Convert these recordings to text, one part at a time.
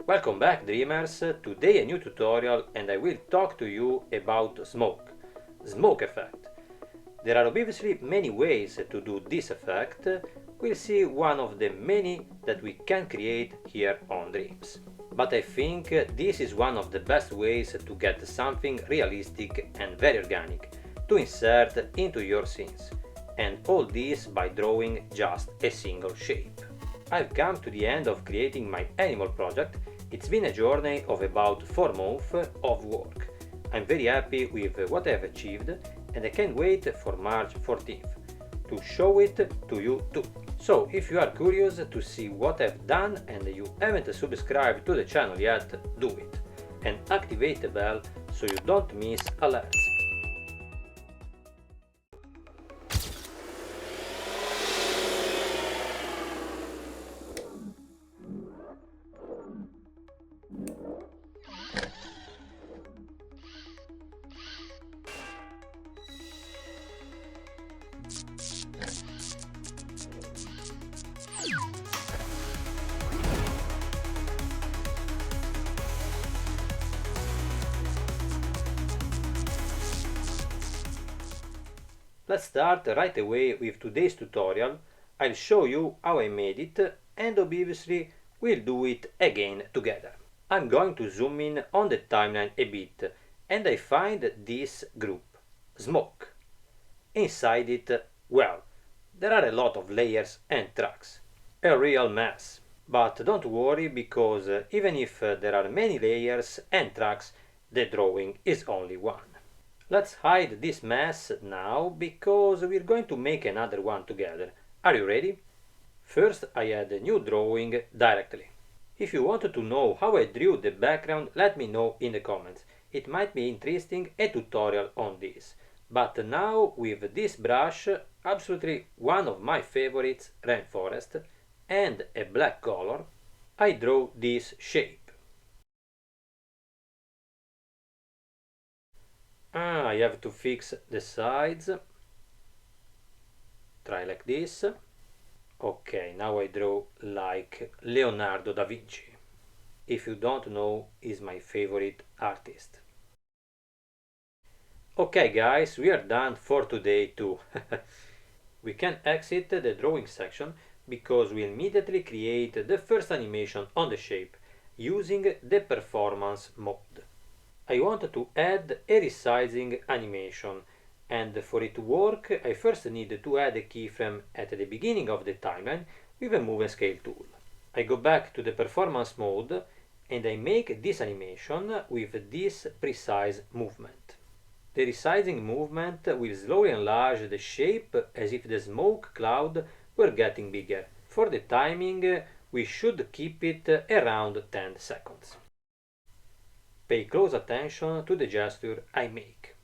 Welcome back, dreamers. Today a new tutorial and I will talk to you about smoke effect. There are obviously many ways to do this effect. We'll see one of the many that we can create here on Dreams. But I think this is one of the best ways to get something realistic and very organic to insert into your scenes. And all this by drawing just a single shape. I've come to the end of creating my animal project. It's been a journey of about 4 months of work. I'm very happy with what I've achieved and I can't wait for March 14th to show it to you too. So if you are curious to see what I've done and you haven't subscribed to the channel yet, do it and activate the bell so you don't miss alerts. Let's start right away with today's tutorial. I'll show you how I made it and obviously we'll do it again together. I'm going to zoom in on the timeline a bit and I find this group, smoke. Inside it, well, there are a lot of layers and tracks. A real mess. But don't worry because even if there are many layers and tracks, the drawing is only one. Let's hide this mess now because we're going to make another one together. Are you ready? First I add a new drawing directly. If you wanted to know how I drew the background, let me know in the comments. It might be interesting a tutorial on this. But now with this brush, absolutely one of my favorites, Rainforest, and a black color, I draw this shape. I have to fix the sides. Try like this. Okay, now I draw like Leonardo da Vinci. If you don't know, he's my favorite artist. Okay guys, we are done for today too. We can exit the drawing section because we immediately create the first animation on the shape using the performance mode. I want to add a resizing animation and for it to work I first need to add a keyframe at the beginning of the timeline with a move and scale tool. I go back to the performance mode and I make this animation with this precise movement. The resizing movement will slowly enlarge the shape as if the smoke cloud were getting bigger. For the timing we should keep it around 10 seconds. Pay close attention to the gesture I make.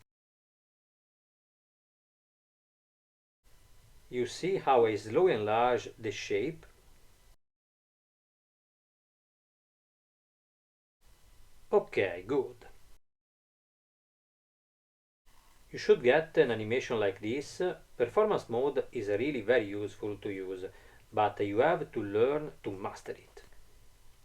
You see how I slowly enlarge the shape? Okay, good. You should get an animation like this. Performance mode is really very useful to use, but you have to learn to master it.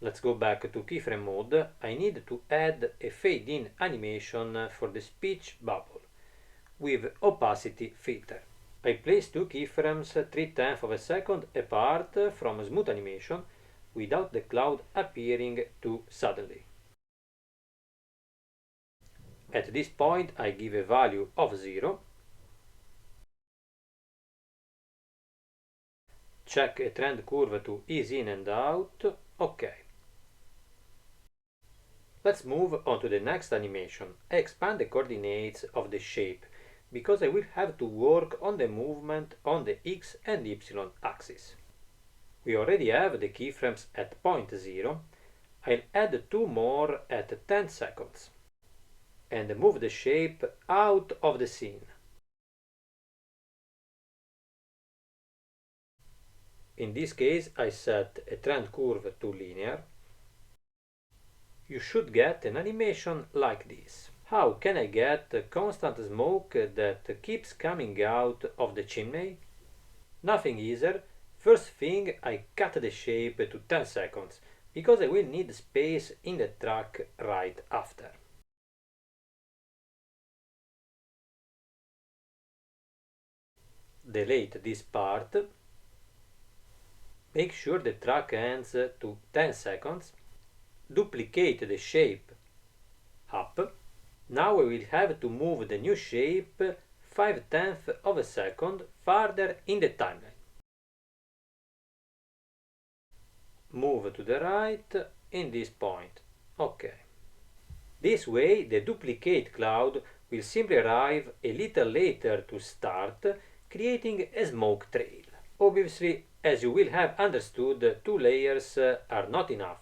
Let's go back to keyframe mode. I need to add a fade-in animation for the speech bubble with opacity filter. I place two keyframes 3/10 of a second apart from smooth animation without the cloud appearing too suddenly. At this point I give a value of 0. Check a trend curve to ease in and out. OK. Let's move on to the next animation. I expand the coordinates of the shape because I will have to work on the movement on the X and Y axis. We already have the keyframes at point 0. I'll add 2 more at 10 seconds and move the shape out of the scene. In this case I set a trend curve to linear. You should get an animation like this. How can I get constant smoke that keeps coming out of the chimney? Nothing easier. First thing, I cut the shape to 10 seconds because I will need space in the track right after. Delete this part. Make sure the track ends to 10 seconds. Duplicate the shape up. Now I will have to move the new shape 5/10 of a second farther in the timeline. Move to the right in this point. OK. This way the duplicate cloud will simply arrive a little later to start, creating a smoke trail. Obviously, as you will have understood, 2 layers are not enough.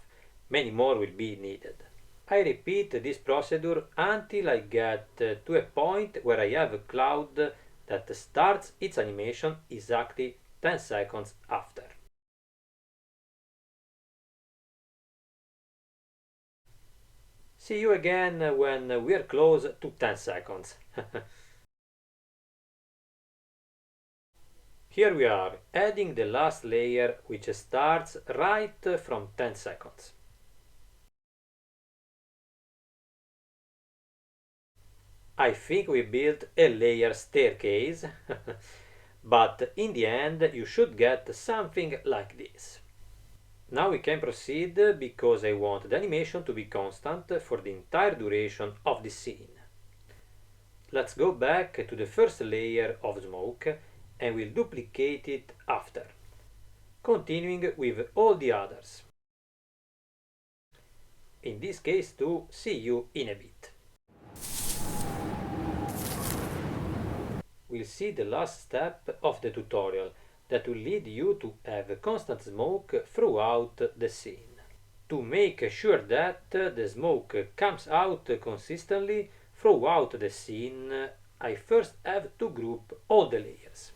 Many more will be needed. I repeat this procedure until I get to a point where I have a cloud that starts its animation exactly 10 seconds after. See you again when we are close to 10 seconds. Here we are, adding the last layer, which starts right from 10 seconds. I think we built a layer staircase, but in the end you should get something like this. Now we can proceed because I want the animation to be constant for the entire duration of the scene. Let's go back to the first layer of smoke and we'll duplicate it after, continuing with all the others. In this case too, see you in a bit. We'll see the last step of the tutorial that will lead you to have constant smoke throughout the scene. To make sure that the smoke comes out consistently throughout the scene, I first have to group all the layers.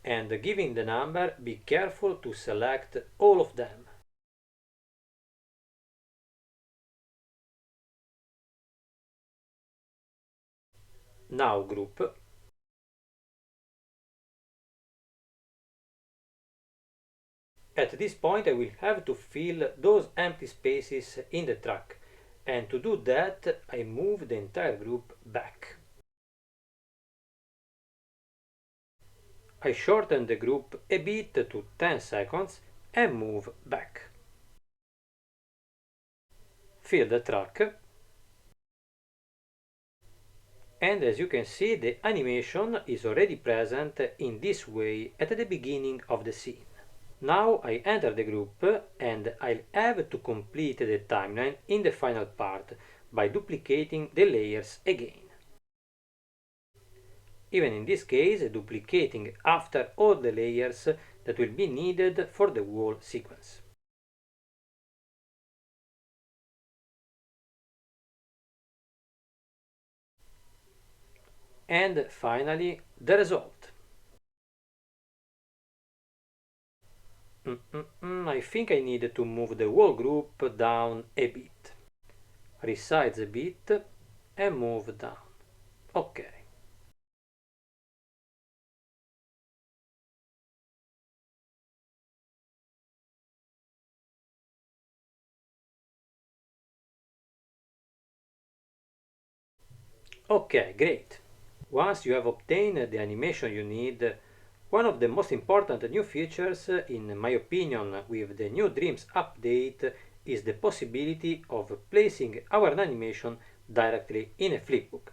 And given the number, be careful to select all of them. Now group. At this point I will have to fill those empty spaces in the track, and to do that I move the entire group back. I shorten the group a bit to 10 seconds and move back. Fill the track, and as you can see the animation is already present in this way at the beginning of the scene. Now I enter the group and I'll have to complete the timeline in the final part by duplicating the layers again. Even in this case, duplicating after all the layers that will be needed for the whole sequence. And finally, the result. I think I need to move the whole group down a bit. Resize a bit and move down. OK. OK, great. Once you have obtained the animation you need, one of the most important new features, in my opinion, with the new Dreams update is the possibility of placing our animation directly in a flipbook,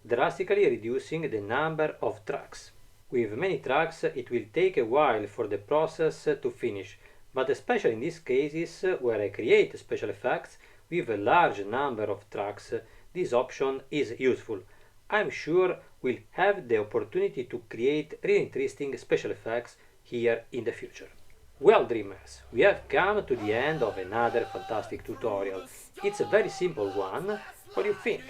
drastically reducing the number of tracks. With many tracks it will take a while for the process to finish, but especially in these cases where I create special effects with a large number of tracks, this option is useful. I'm sure we'll have the opportunity to create really interesting special effects here in the future. Well, dreamers, we have come to the end of another fantastic tutorial. It's a very simple one. What do you think?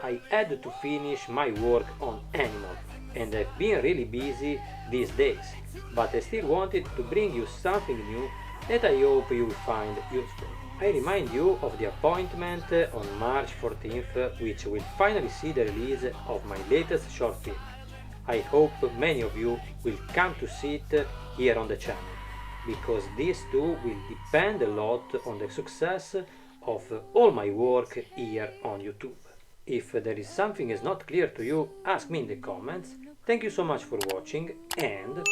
I had to finish my work on Animal, and I've been really busy these days, but I still wanted to bring you something new that I hope you will find useful. I remind you of the appointment on March 14th, which will finally see the release of my latest short film. I hope many of you will come to see it here on the channel. because these two will depend a lot on the success of all my work here on YouTube. If there is something is not clear to you, ask me in the comments. Thank you so much for watching and